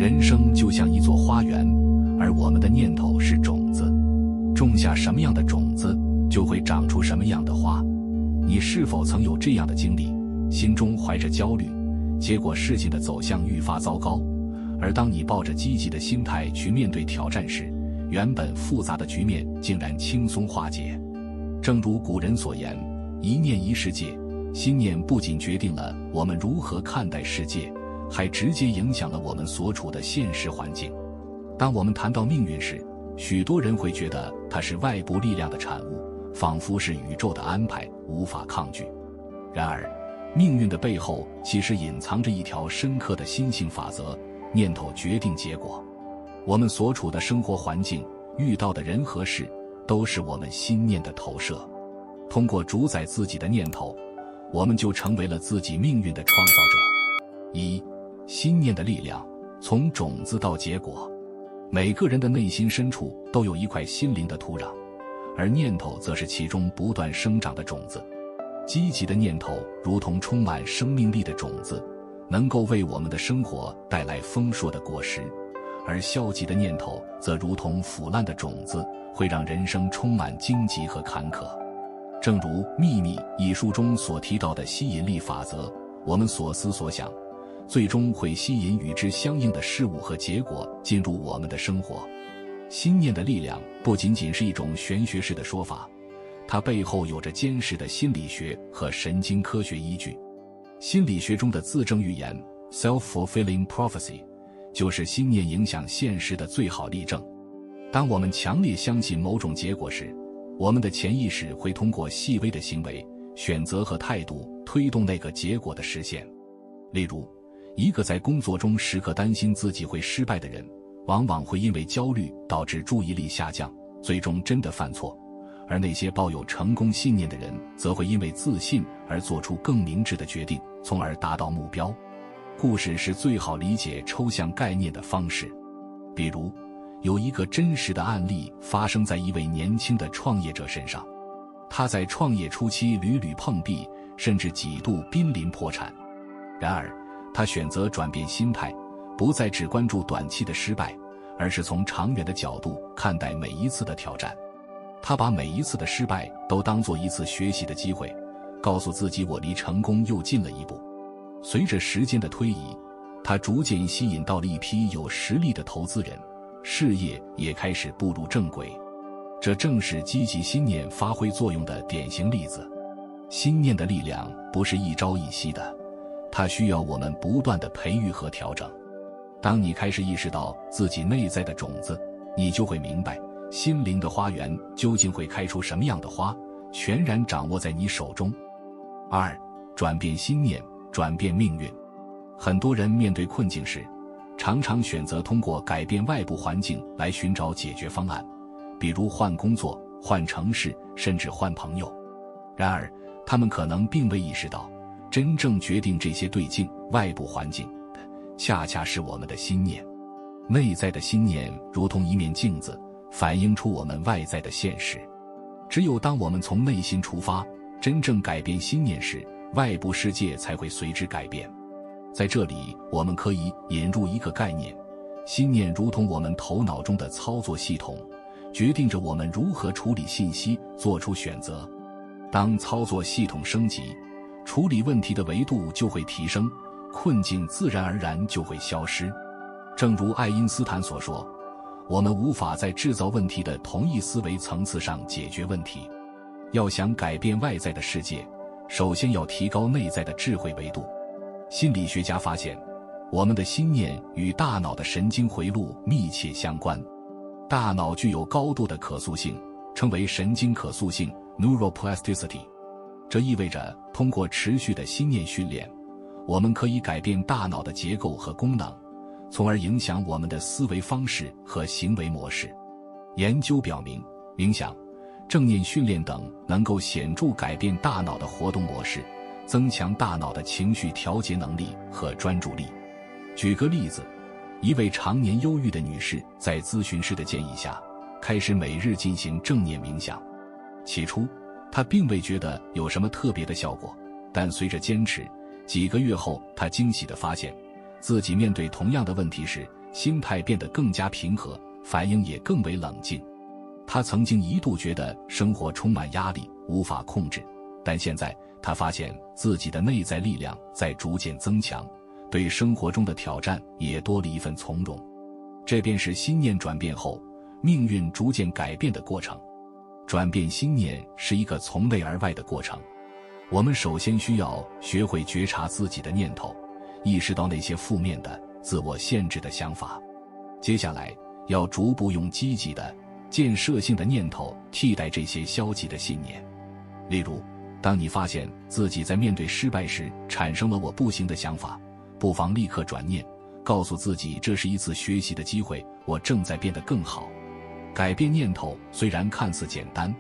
人生就像一座花园，而我们的念头是种子，种下什么样的种子，就会长出什么样的花。你是否曾有这样的经历，心中怀着焦虑，结果事情的走向愈发糟糕，而当你抱着积极的心态去面对挑战时，原本复杂的局面竟然轻松化解。正如古人所言，一念一世界，心念不仅决定了我们如何看待世界，还直接影响了我们所处的现实环境。当我们谈到命运时，许多人会觉得它是外部力量的产物，仿佛是宇宙的安排，无法抗拒。然而，命运的背后其实隐藏着一条深刻的心性法则：念头决定结果。我们所处的生活环境，遇到的人和事，都是我们心念的投射。通过主宰自己的念头，我们就成为了自己命运的创造者。一、心念的力量，从种子到结果。每个人的内心深处都有一块心灵的土壤，而念头则是其中不断生长的种子。积极的念头如同充满生命力的种子，能够为我们的生活带来丰硕的果实，而消极的念头则如同腐烂的种子，会让人生充满荆棘和坎坷。正如《秘密》一书中所提到的吸引力法则，我们所思所想，最终会吸引与之相应的事物和结果进入我们的生活。心念的力量不仅仅是一种玄学式的说法，它背后有着坚实的心理学和神经科学依据。心理学中的自证预言 self-fulfilling prophecy 就是心念影响现实的最好例证。当我们强烈相信某种结果时，我们的潜意识会通过细微的行为、选择和态度推动那个结果的实现。例如，一个在工作中时刻担心自己会失败的人，往往会因为焦虑导致注意力下降，最终真的犯错；而那些抱有成功信念的人，则会因为自信而做出更明智的决定，从而达到目标。故事是最好理解抽象概念的方式。比如，有一个真实的案例发生在一位年轻的创业者身上。他在创业初期屡屡碰壁，甚至几度濒临破产。然而，他选择转变心态，不再只关注短期的失败，而是从长远的角度看待每一次的挑战。他把每一次的失败都当作一次学习的机会，告诉自己我离成功又近了一步。随着时间的推移，他逐渐吸引到了一批有实力的投资人，事业也开始步入正轨。这正是积极心念发挥作用的典型例子。心念的力量不是一朝一夕的，它需要我们不断的培育和调整。当你开始意识到自己内在的种子，你就会明白，心灵的花园究竟会开出什么样的花，全然掌握在你手中。二、转变心念，转变命运。很多人面对困境时，常常选择通过改变外部环境来寻找解决方案，比如换工作、换城市，甚至换朋友。然而，他们可能并未意识到，真正决定这些对境外部环境的，恰恰是我们的心念。内在的心念如同一面镜子，反映出我们外在的现实。只有当我们从内心出发，真正改变心念时，外部世界才会随之改变。在这里，我们可以引入一个概念，心念如同我们头脑中的操作系统，决定着我们如何处理信息，做出选择。当操作系统升级，处理问题的维度就会提升，困境自然而然就会消失。正如爱因斯坦所说，我们无法在制造问题的同一思维层次上解决问题。要想改变外在的世界，首先要提高内在的智慧维度。心理学家发现，我们的心念与大脑的神经回路密切相关。大脑具有高度的可塑性，称为神经可塑性 neuroplasticity。 这意味着通过持续的心念训练，我们可以改变大脑的结构和功能，从而影响我们的思维方式和行为模式。研究表明，冥想、正念训练等能够显著改变大脑的活动模式，增强大脑的情绪调节能力和专注力。举个例子，一位常年忧郁的女士在咨询师的建议下，开始每日进行正念冥想。起初，她并未觉得有什么特别的效果，但随着坚持，几个月后，她惊喜地发现，自己面对同样的问题时，心态变得更加平和，反应也更为冷静。他曾经一度觉得生活充满压力，无法控制，但现在他发现自己的内在力量在逐渐增强，对生活中的挑战也多了一份从容。这便是心念转变后命运逐渐改变的过程。转变心念是一个从内而外的过程，我们首先需要学会觉察自己的念头，意识到那些负面的、自我限制的想法。接下来要逐步用积极的、建设性的念头替代这些消极的信念。例如，当你发现自己在面对失败时产生了我不行的想法，不妨立刻转念，告诉自己这是一次学习的机会，我正在变得更好。改变念头虽然看似简单，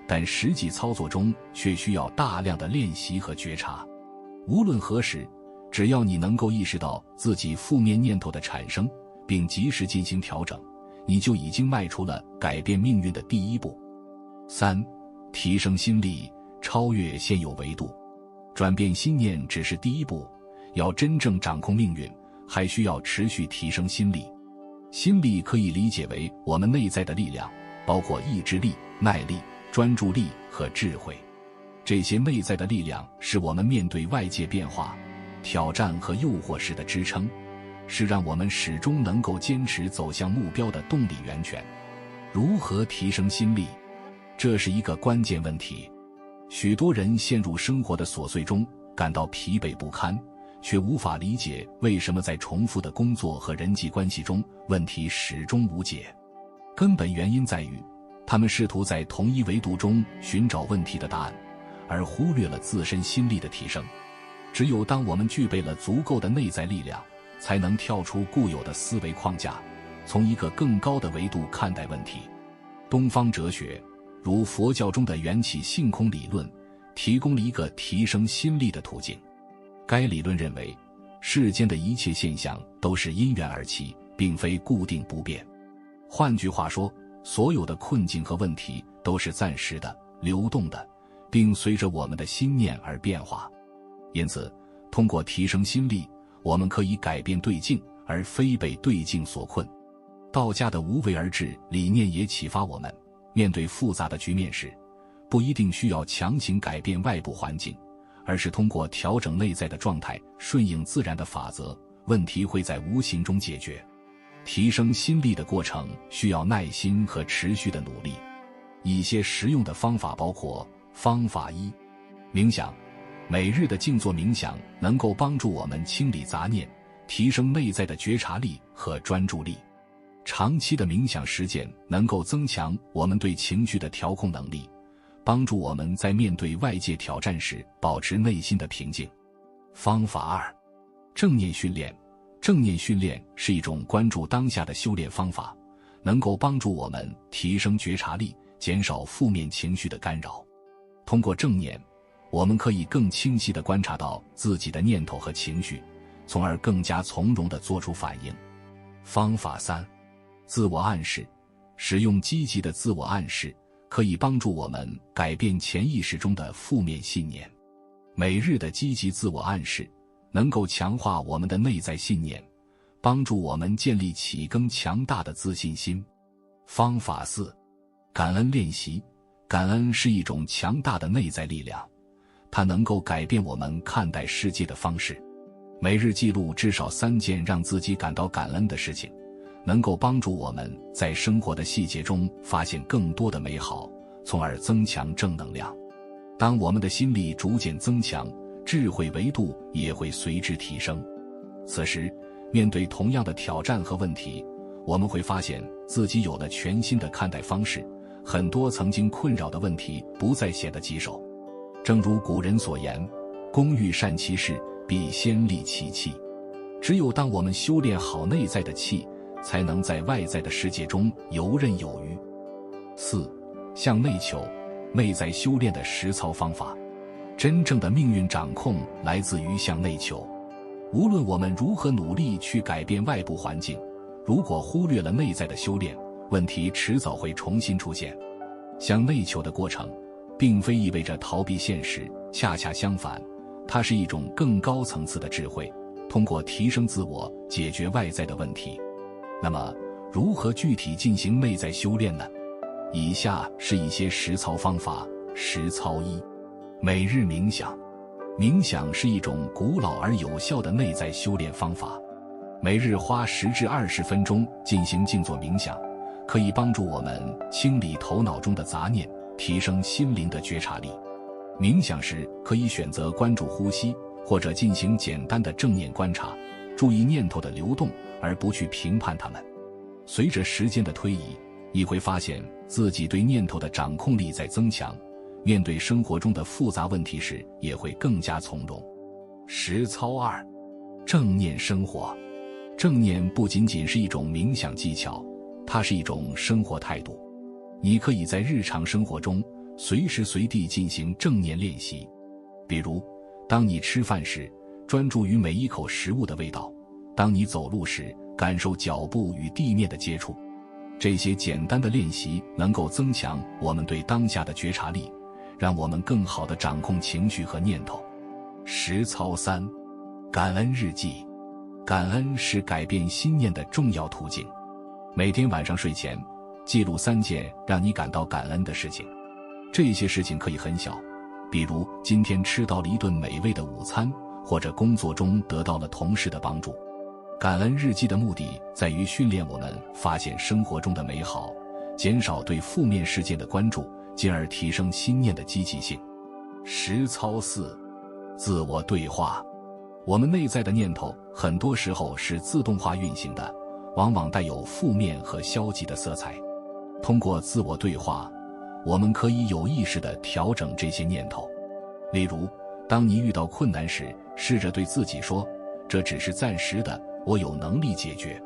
但实际操作中却需要大量的练习和觉察。无论何时，只要你能够意识到自己负面念头的产生，并及时进行调整，你就已经迈出了改变命运的第一步。3. 提升心力，超越现有维度。转变心念只是第一步，要真正掌控命运，还需要持续提升心力。心力可以理解为我们内在的力量，包括意志力、耐力、专注力和智慧。这些内在的力量是我们面对外界变化、挑战和诱惑时的支撑，是让我们始终能够坚持走向目标的动力源泉。如何提升心力？这是一个关键问题。许多人陷入生活的琐碎中，感到疲惫不堪，却无法理解为什么在重复的工作和人际关系中，问题始终无解。根本原因在于，他们试图在同一维度中寻找问题的答案，而忽略了自身心力的提升。只有当我们具备了足够的内在力量，才能跳出固有的思维框架，从一个更高的维度看待问题。东方哲学，如佛教中的缘起性空理论，提供了一个提升心力的途径。该理论认为，世间的一切现象都是因缘而起，并非固定不变。换句话说，所有的困境和问题都是暂时的、流动的，并随着我们的心念而变化。因此，通过提升心力，我们可以改变对境，而非被对境所困。道家的无为而治理念也启发我们，面对复杂的局面时，不一定需要强行改变外部环境，而是通过调整内在的状态，顺应自然的法则，问题会在无形中解决。提升心力的过程需要耐心和持续的努力。一些实用的方法包括：方法1，冥想。每日的静坐冥想能够帮助我们清理杂念，提升内在的觉察力和专注力。长期的冥想实践能够增强我们对情绪的调控能力，帮助我们在面对外界挑战时保持内心的平静。方法2，正念训练。正念训练是一种关注当下的修炼方法，能够帮助我们提升觉察力，减少负面情绪的干扰。通过正念，我们可以更清晰地观察到自己的念头和情绪，从而更加从容地做出反应。方法3，自我暗示。使用积极的自我暗示，可以帮助我们改变潜意识中的负面信念。每日的积极自我暗示能够强化我们的内在信念，帮助我们建立起更强大的自信心。方法4，感恩练习。感恩是一种强大的内在力量，它能够改变我们看待世界的方式。每日记录至少3件让自己感到感恩的事情，能够帮助我们在生活的细节中发现更多的美好，从而增强正能量。当我们的心力逐渐增强，智慧维度也会随之提升。此时，面对同样的挑战和问题，我们会发现自己有了全新的看待方式，很多曾经困扰的问题不再显得棘手。正如古人所言，工欲善其事，必先利其器。只有当我们修炼好内在的气，才能在外在的世界中游刃有余。4. 向内求，内在修炼的实操方法。真正的命运掌控来自于向内求。无论我们如何努力去改变外部环境，如果忽略了内在的修炼，问题迟早会重新出现。向内求的过程并非意味着逃避现实，恰恰相反，它是一种更高层次的智慧，通过提升自我解决外在的问题。那么，如何具体进行内在修炼呢？以下是一些实操方法。实操1：每日冥想。冥想是一种古老而有效的内在修炼方法。每日花10至20分钟进行静坐冥想，可以帮助我们清理头脑中的杂念，提升心灵的觉察力。冥想时可以选择关注呼吸，或者进行简单的正念观察，注意念头的流动，而不去评判它们。随着时间的推移，你会发现自己对念头的掌控力在增强，面对生活中的复杂问题时也会更加从容。实操2：正念生活。正念不仅仅是一种冥想技巧，它是一种生活态度。你可以在日常生活中随时随地进行正念练习，比如当你吃饭时，专注于每一口食物的味道；当你走路时，感受脚步与地面的接触。这些简单的练习能够增强我们对当下的觉察力，让我们更好地掌控情绪和念头。实操3：感恩日记。感恩是改变心念的重要途径。每天晚上睡前，记录3件让你感到感恩的事情。这些事情可以很小，比如今天吃到了一顿美味的午餐，或者工作中得到了同事的帮助。感恩日记的目的在于训练我们发现生活中的美好，减少对负面事件的关注，进而提升心念的积极性。实操4：自我对话。我们内在的念头很多时候是自动化运行的，往往带有负面和消极的色彩。通过自我对话，我们可以有意识地调整这些念头。例如，当你遇到困难时，试着对自己说，这只是暂时的，我有能力解决。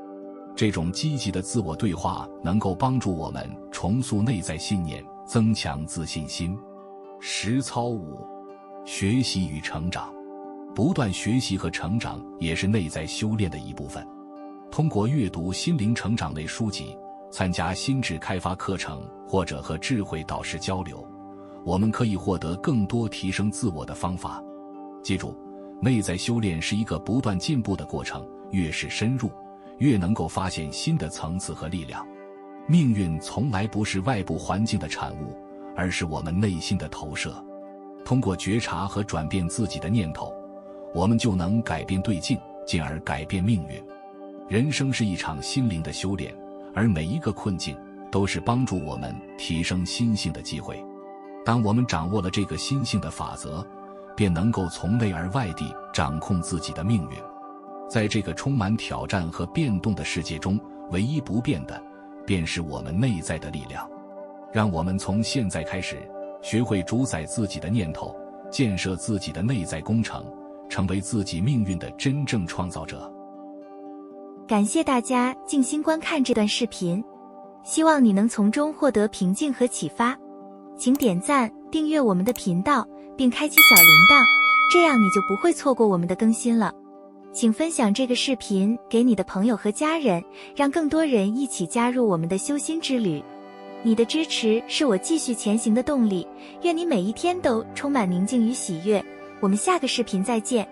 这种积极的自我对话能够帮助我们重塑内在信念，增强自信心。实操5：学习与成长。不断学习和成长也是内在修炼的一部分。通过阅读心灵成长类书籍，参加心智开发课程，或者和智慧导师交流，我们可以获得更多提升自我的方法。记住，内在修炼是一个不断进步的过程，越是深入，越能够发现新的层次和力量。命运从来不是外部环境的产物，而是我们内心的投射。通过觉察和转变自己的念头，我们就能改变对境，进而改变命运。人生是一场心灵的修炼，而每一个困境都是帮助我们提升心性的机会。当我们掌握了这个心性的法则，便能够从内而外地掌控自己的命运。在这个充满挑战和变动的世界中，唯一不变的便是我们内在的力量。让我们从现在开始，学会主宰自己的念头，建设自己的内在工程，成为自己命运的真正创造者。感谢大家静心观看这段视频，希望你能从中获得平静和启发。请点赞、订阅我们的频道，并开启小铃铛，这样你就不会错过我们的更新了。请分享这个视频给你的朋友和家人，让更多人一起加入我们的修心之旅。你的支持是我继续前行的动力，愿你每一天都充满宁静与喜悦。我们下个视频再见。